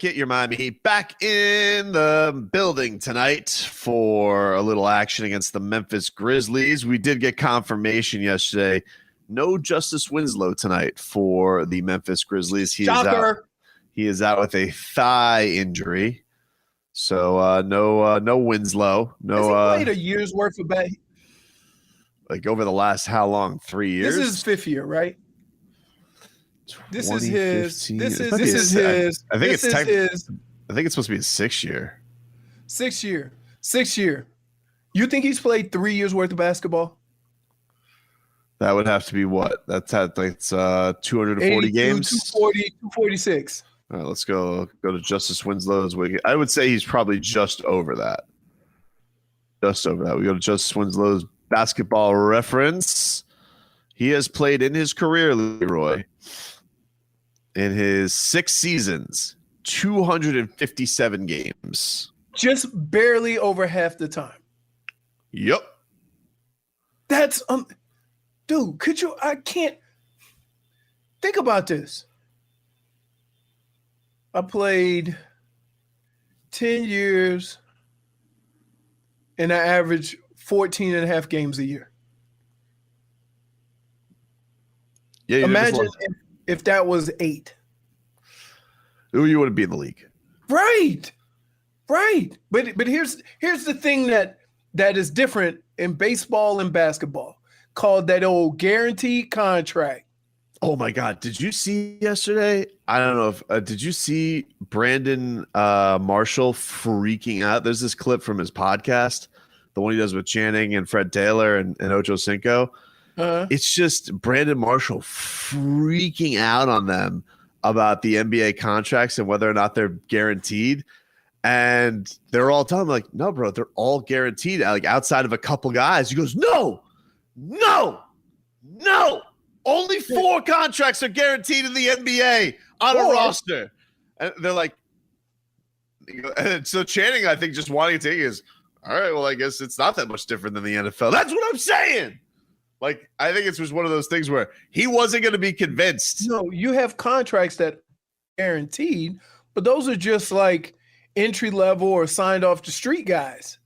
Get your Miami Heat back in the building tonight for a little action against the Memphis Grizzlies. We did get confirmation yesterday. No Justice Winslow tonight for the Memphis Grizzlies. He is out with a thigh injury. So no Winslow. No. Has he played a year's worth of bat? Like over the last how long? 3 years? This is his fifth year, right? This is his. I think it's supposed to be his 6th year. 6th year. 6th year. You think he's played 3 years worth of basketball? That would have to be what? That's 240 games. 246. All right, let's go to Justice Winslow's wiki. I would say he's probably just over that. Just over that. We go to Justice Winslow's basketball reference. He has played in his career, Leroy, in his 6 seasons, 257 games. Just barely over half the time. Yep. That's dude, I can't think about this. I played 10 years and I averaged 14 and a half games a year. Yeah, imagine if that was 8. Who you wouldn't be in the league. Right. But here's the thing that is different in baseball and basketball, called that old guaranteed contract. Oh my God! Did you see yesterday? I don't know if did you see Brandon Marshall freaking out? There's this clip from his podcast, the one he does with Channing and Fred Taylor and Ocho Cinco. It's just Brandon Marshall freaking out on them about the NBA contracts and whether or not they're guaranteed. And they're all telling him, like, no, bro, they're all guaranteed. Like, outside of a couple guys. He goes, no. Only 4 contracts are guaranteed in the NBA on a roster. And they're like, and so Channing, I think, just wanting to take is, all right, well, I guess it's not that much different than the NFL. That's what I'm saying. Like, I think it's just one of those things where he wasn't going to be convinced. No, you have contracts that are guaranteed, but those are just like entry level or signed off the street guys,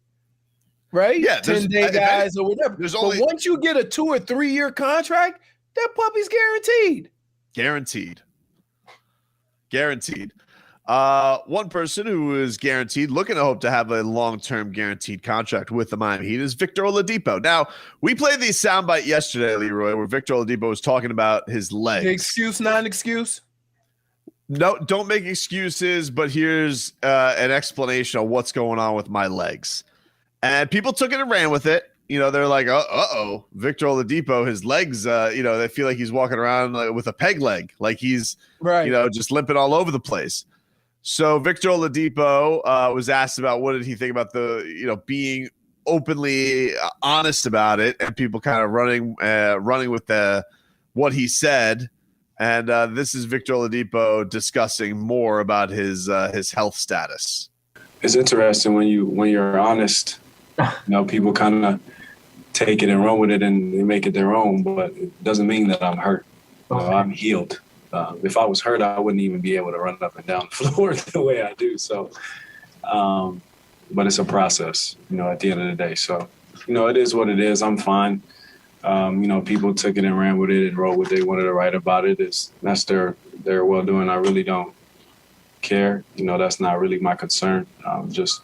right? Yeah, 10-day guys or whatever. But once you get a 2 or 3 year contract, that puppy's guaranteed. Guaranteed. One person who is guaranteed, looking to hope to have a long-term guaranteed contract with the Miami Heat, is Victor Oladipo. Now, we played the soundbite yesterday, Leroy, where Victor Oladipo was talking about his legs. The excuse, non-excuse? No, don't make excuses, but here's an explanation of what's going on with my legs. And people took it and ran with it. You know, they're like, uh-oh, Victor Oladipo, his legs, they feel like he's walking around with a peg leg, like he's, just limping all over the place. So Victor Oladipo was asked about what did he think about the, being openly honest about it, and people kind of running with what he said. And this is Victor Oladipo discussing more about his health status. It's interesting when you're honest. People kind of take it and run with it and they make it their own, but it doesn't mean that I'm hurt. I'm healed. If I was hurt, I wouldn't even be able to run up and down the floor the way I do. So, but it's a process, at the end of the day. So, it is what it is. I'm fine. People took it and ran with it and wrote what they wanted to write about it. That's their well-doing. I really don't care. That's not really my concern. Just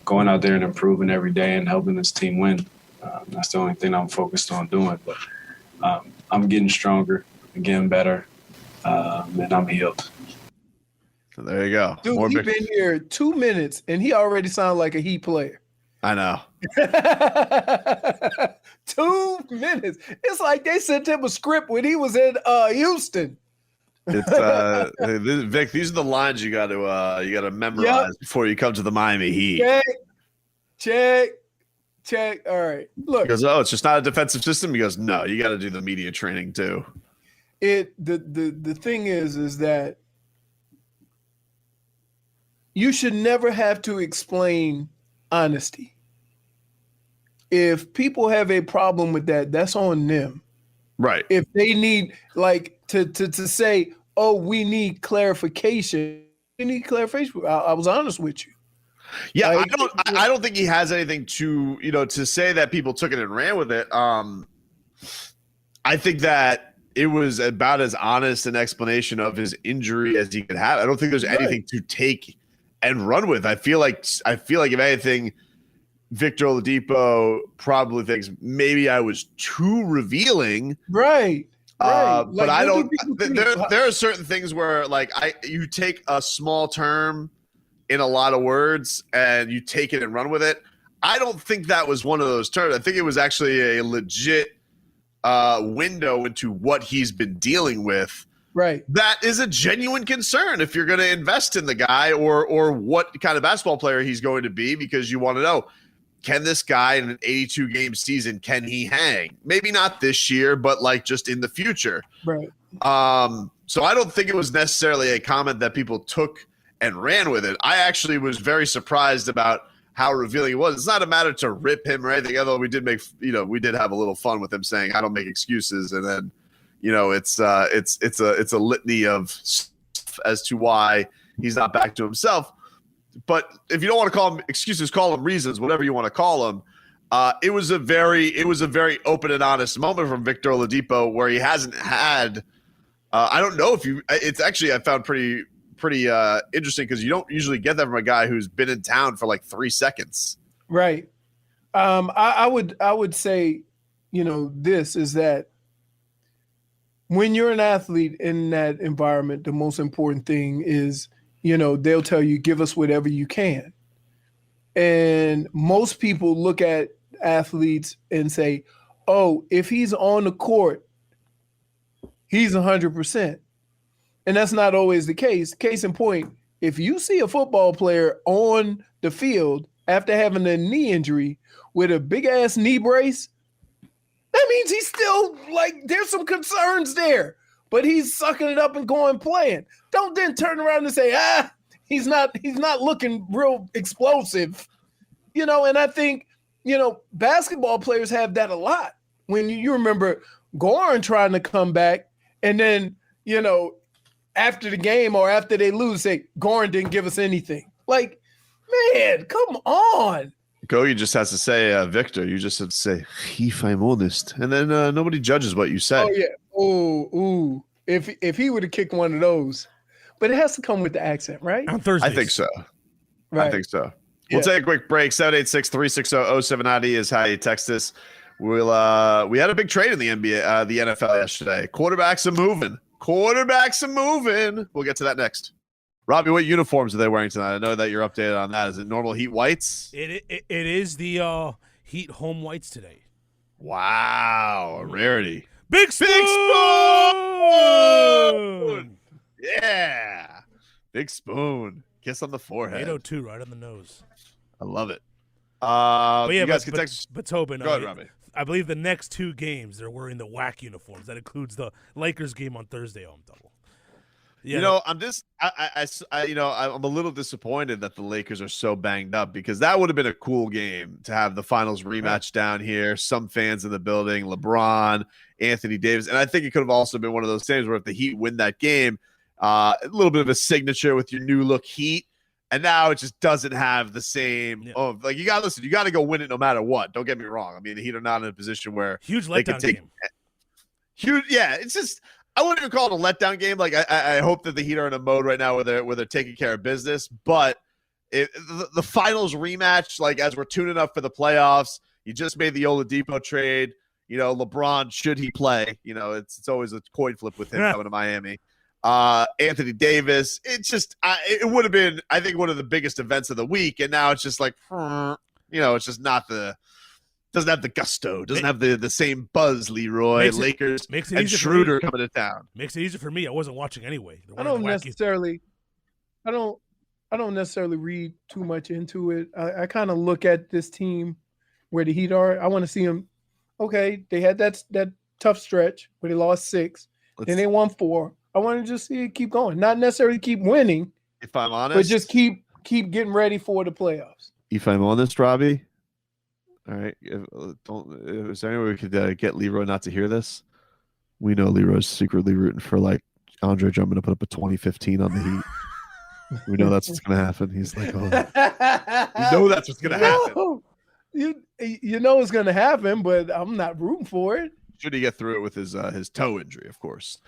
going out there and improving every day and helping this team win. That's the only thing I'm focused on doing. But I'm getting stronger, getting better, and I'm healed. So there you go. Dude, he's been here 2 minutes, and he already sounds like a Heat player. I know. 2 minutes. It's like they sent him a script when he was in Houston. It's Vic, these are the lines you got to memorize before you come to the Miami Heat. Check. All right. Look. He goes, it's just not a defensive system. He goes, no, you got to do the media training too. The thing is that you should never have to explain honesty. If people have a problem with that, that's on them. Right. If they need to say, oh, we need clarification, any clarification. I was honest with you. Yeah, Like, I don't think he has anything to say that people took it and ran with it. I think that it was about as honest an explanation of his injury as he could have. I don't think there's anything to take and run with. I feel like if anything, Victor Oladipo probably thinks maybe I was too revealing. Right. But Like, I don't. what do people think? There are certain things where like you take a small term in a lot of words and you take it and run with it. I don't think that was one of those terms. I think it was actually a legit window into what he's been dealing with. Right. That is a genuine concern if you're going to invest in the guy or what kind of basketball player he's going to be, because you want to know, can this guy in an 82 game season, can he hang? Maybe not this year, but like just in the future. Right. So I don't think it was necessarily a comment that people took and ran with it. I actually was very surprised about how revealing it was. It's not a matter to rip him or anything, although we did have a little fun with him saying, I don't make excuses. And then, it's a litany of stuff as to why he's not back to himself. But if you don't want to call them excuses, call them reasons, whatever you want to call them. It was a very open and honest moment from Victor Oladipo where he hasn't had. I don't know if it's actually I found pretty interesting because you don't usually get that from a guy who's been in town for like 3 seconds. Right. I would say, this is that when you're an athlete in that environment, the most important thing is, they'll tell you, give us whatever you can. And most people look at athletes and say, oh, if he's on the court, he's 100%. And that's not always the case. Case in point, if you see a football player on the field after having a knee injury with a big ass knee brace, that means he's still there's some concerns there, but he's sucking it up and going playing. Don't then turn around and say, he's not looking real explosive, and I think, basketball players have that a lot. When you remember Goran trying to come back and then, after the game or after they lose, say, Goran didn't give us anything. Like, man, come on. You just has to say, Victor, you just have to say, if I'm honest. And then nobody judges what you say. Oh, yeah. Ooh. If he would have kicked one of those. But it has to come with the accent, right? On Thursdays. I think so. Right. I think so. We'll take a quick break. 786-360-0790 is how you text us. We had a big trade in the NBA, the NFL yesterday. Quarterbacks are moving. We'll get to that next. Robbie, what uniforms are they wearing tonight? I know that you're updated on that. Is it normal Heat whites? It is the Heat home whites today. Wow, a rarity. Big Spoon! Yeah. Big Spoon. Kiss on the forehead. 802 right on the nose. I love it. You guys can text. But Tobin, Go ahead, Robbie. I believe the next 2 games they're wearing the WAC uniforms. That includes the Lakers game on Thursday home double. Yeah. I'm a little disappointed that the Lakers are so banged up because that would have been a cool game to have the finals rematch down here. Some fans in the building, LeBron, Anthony Davis. And I think it could have also been one of those things where if the Heat win that game, a little bit of a signature with your new look Heat. And now it just doesn't have the same. Yeah. You got to go win it no matter what. Don't get me wrong. I mean, the Heat are not in a position where huge letdown game. Huge. Yeah. It's just, I wouldn't even call it a letdown game. Like I hope that the Heat are in a mode right now where they're taking care of business. But the finals rematch, like as we're tuning up for the playoffs, you just made the Oladipo trade. LeBron, should he play? It's always a coin flip with him coming to Miami. Anthony Davis. It's just it would have been, I think, one of the biggest events of the week, and now it's just like, it's just not doesn't have the gusto, doesn't have the same buzz. Leroy, Lakers, and Schroeder coming to town makes it easier for me. I wasn't watching anyway. I don't necessarily read too much into it. I kind of look at this team where the Heat are. I want to see them. Okay, they had that tough stretch where they lost 6, then they won 4. I want to just see it keep going. Not necessarily keep winning, if I'm honest, but just keep getting ready for the playoffs. If I'm honest, Robbie. All right. Is there any way we could get Leroy not to hear this? We know Leroy's secretly rooting for Andre Drummond to put up a 2015 on the Heat. We know that's what's gonna happen. He's like, oh, we know that's what's gonna happen. No, you know it's gonna happen, but I'm not rooting for it. Should he get through it with his toe injury, of course.